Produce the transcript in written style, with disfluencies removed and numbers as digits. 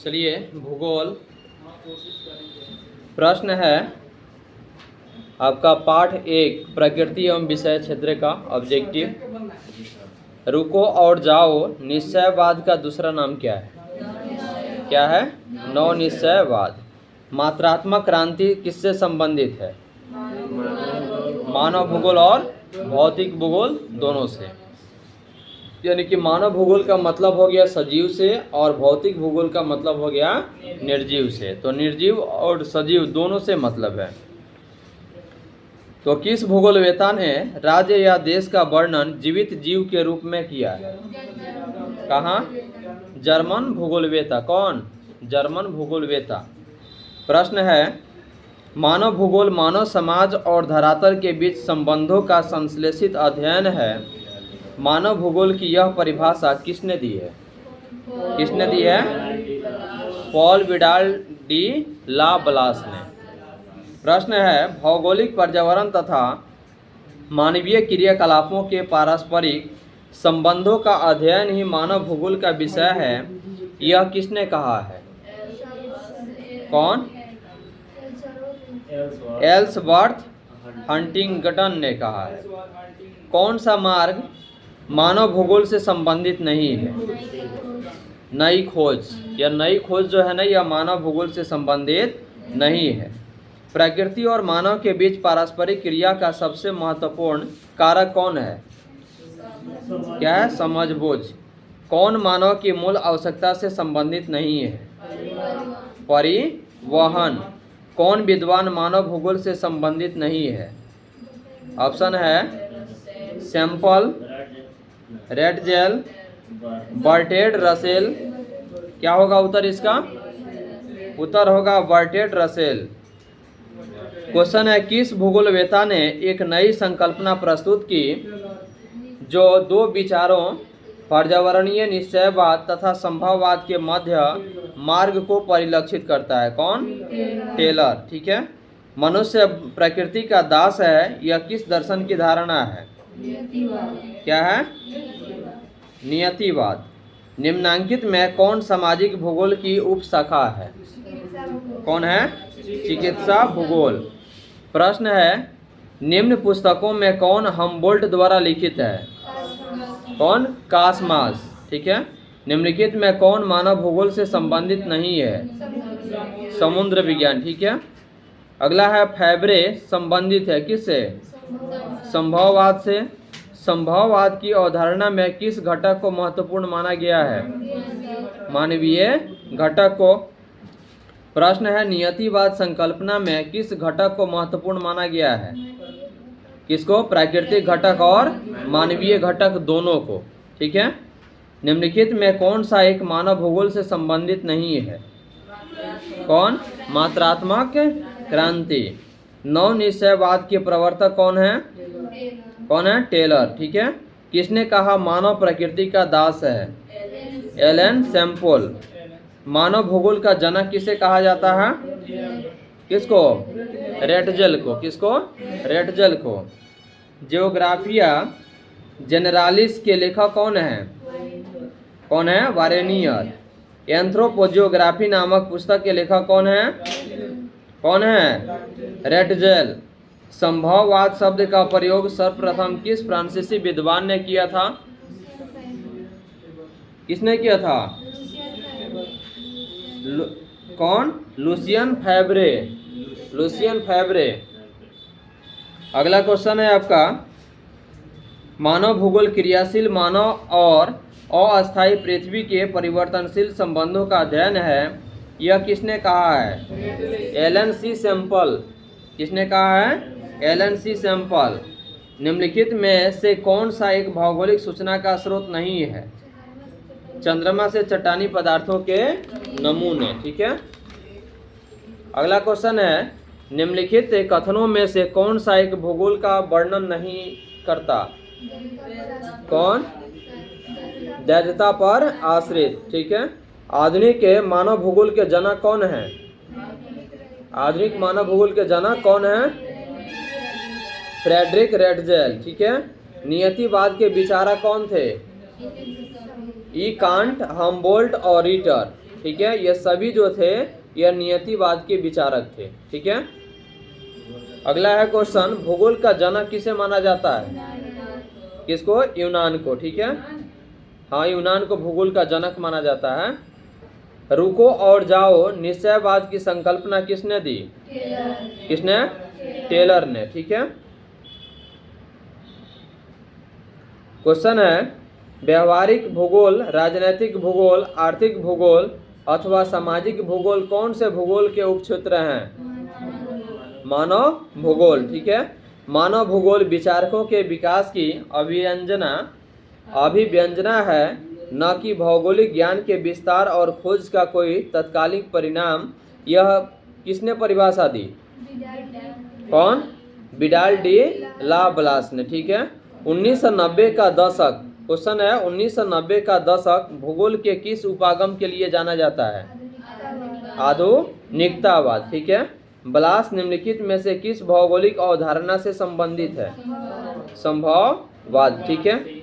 चलिए भूगोल प्रश्न है आपका पाठ 1 प्रकृति एवं विषय क्षेत्र का ऑब्जेक्टिव। रुको और जाओ निश्चयवाद का दूसरा नाम क्या है? क्या है? नव निश्चयवाद। मात्रात्मक क्रांति किससे संबंधित है? मानव भूगोल और भौतिक भूगोल दोनों से। यानी कि मानव भूगोल का मतलब हो गया सजीव से और भौतिक भूगोल का मतलब हो गया निर्जीव से। तो निर्जीव और सजीव दोनों से मतलब है। तो किस भूगोलवेता ने राज्य या देश का वर्णन जीवित जीव के रूप में किया है? कहाँ? जर्मन भूगोलवेता। कौन? जर्मन भूगोलवेता। प्रश्न है मानव भूगोल मानव समाज और धरातल के बीच संबंधों का संश्लेषित अध्ययन है। मानव भूगोल की यह परिभाषा किसने दी है? किसने दी है? पॉल विडाल डी ला ब्लास ने। प्रश्न है भौगोलिक पर्यावरण तथा मानवीय क्रियाकलापों के पारस्परिक संबंधों का अध्ययन ही मानव भूगोल का विषय है। यह किसने कहा है? कौन? एल्सवर्थ हंटिंगटन ने कहा है। कौन सा मार्ग मानव भूगोल से संबंधित नहीं है? नई खोज। यह नई खोज जो है ना, यह मानव भूगोल से संबंधित नहीं है। प्रकृति और मानव के बीच पारस्परिक क्रिया का सबसे महत्वपूर्ण कारक कौन है? क्या है? समझबूझ। कौन मानव की मूल आवश्यकता से संबंधित नहीं है? परिवहन। कौन विद्वान मानव भूगोल से संबंधित नहीं है? ऑप्शन है सैंपल, रेडजेल, बर्टेड रसेल। क्या होगा उत्तर इसका? उत्तर होगा बर्टेड रसेल। क्वेश्चन है किस भूगोलवेता ने एक नई संकल्पना प्रस्तुत की जो दो विचारों पर्यावरणीय निश्चयवाद तथा संभववाद के मध्य मार्ग को परिलक्षित करता है? कौन? टेलर। ठीक है। मनुष्य प्रकृति का दास है, यह किस दर्शन की धारणा है? क्या है? नियतिवाद। निम्नांकित में कौन सामाजिक भूगोल की उपशाखा है? कौन है? चिकित्सा भूगोल। प्रश्न है निम्न पुस्तकों में कौन हम्बोल्ट द्वारा लिखित है? कौन? कासमास। ठीक है। निम्नलिखित में कौन मानव भूगोल से संबंधित नहीं है? समुद्र विज्ञान। ठीक है। अगला है फैब्रे संबंधित है किससे? संभववाद से। संभववाद की अवधारणा में किस घटक को महत्वपूर्ण माना गया है? मानवीय घटक को। प्रश्न है नियतिवाद संकल्पना में किस घटक को महत्वपूर्ण माना गया है? किसको? प्राकृतिक घटक और मानवीय घटक दोनों को। ठीक है। निम्नलिखित में कौन सा एक मानव भूगोल से संबंधित नहीं है? कौन? मात्रात्मक क्रांति। नव निश्चयवाद के प्रवर्तक कौन है? कौन है? टेलर। ठीक है। किसने कहा मानव प्रकृति का दास है? Elon sample. मानव भूगोल का जनक किसे कहा जाता है? किसको? रेटजेल को। किसको? रेटजेल को। जियोग्राफिया जेनरालिस के लेखक कौन है? कौन है? वारेनियर। एंथ्रोपोजियोग्राफी नामक पुस्तक के लेखक कौन है? कौन है? रेटजेल। संभववाद शब्द का प्रयोग सर्वप्रथम किस फ्रांसीसी विद्वान ने किया था? किसने किया था? कौन? लुसियन फैब्रे। लुसियन फैब्रे। अगला क्वेश्चन है आपका मानव भूगोल क्रियाशील मानव और अस्थायी पृथ्वी के परिवर्तनशील संबंधों का अध्ययन है। यह किसने कहा है? एलन सी सैंपल। किसने कहा है? एलन सी सैंपल। निम्नलिखित में से कौन सा एक भौगोलिक सूचना का स्रोत नहीं है? चंद्रमा से चट्टानी पदार्थों के नमूने। ठीक है। अगला क्वेश्चन है निम्नलिखित कथनों में से कौन सा एक भूगोल का वर्णन नहीं करता? कौन? दैर्घ्यता पर आश्रित। ठीक है। आधुनिक मानव भूगोल के जनक कौन है? आधुनिक मानव भूगोल के जनक कौन है? Friedrich Ratzel. ठीक है। नियतिवाद के विचारक कौन थे? ई कांट, हम्बोल्ट और रीटर। ठीक है, ये सभी जो थे यह नियतिवाद के विचारक थे। ठीक है, अगला है क्वेश्चन, भूगोल का जनक किसे माना जाता है? किसको? यूनान को। ठीक है, हाँ, यूनान को भूगोल का जनक माना जाता है। रुको और जाओ निश्चयवाद की संकल्पना किसने दी? किसने? टेलर ने। ठीक है, क्वेश्चन है, व्यवहारिक भूगोल, राजनैतिक भूगोल, आर्थिक भूगोल अथवा सामाजिक भूगोल कौन से भूगोल के उपक्षेत्र हैं? मानव भूगोल। ठीक है, मानव भूगोल विचारकों के विकास की अभिव्यंजना है, न कि भौगोलिक ज्ञान के विस्तार और खोज का कोई तत्कालिक परिणाम। यह किसने परिभाषा दी? कौन? विडाल डी ला ब्लास ने। ठीक है, 1990 का दशक, क्वेश्चन है 1990 का दशक भूगोल के किस उपागम के लिए जाना जाता है? आधुनिकतावाद। ठीक है, ब्लास निम्नलिखित में से किस भौगोलिक अवधारणा से संबंधित है? संभववाद। ठीक है,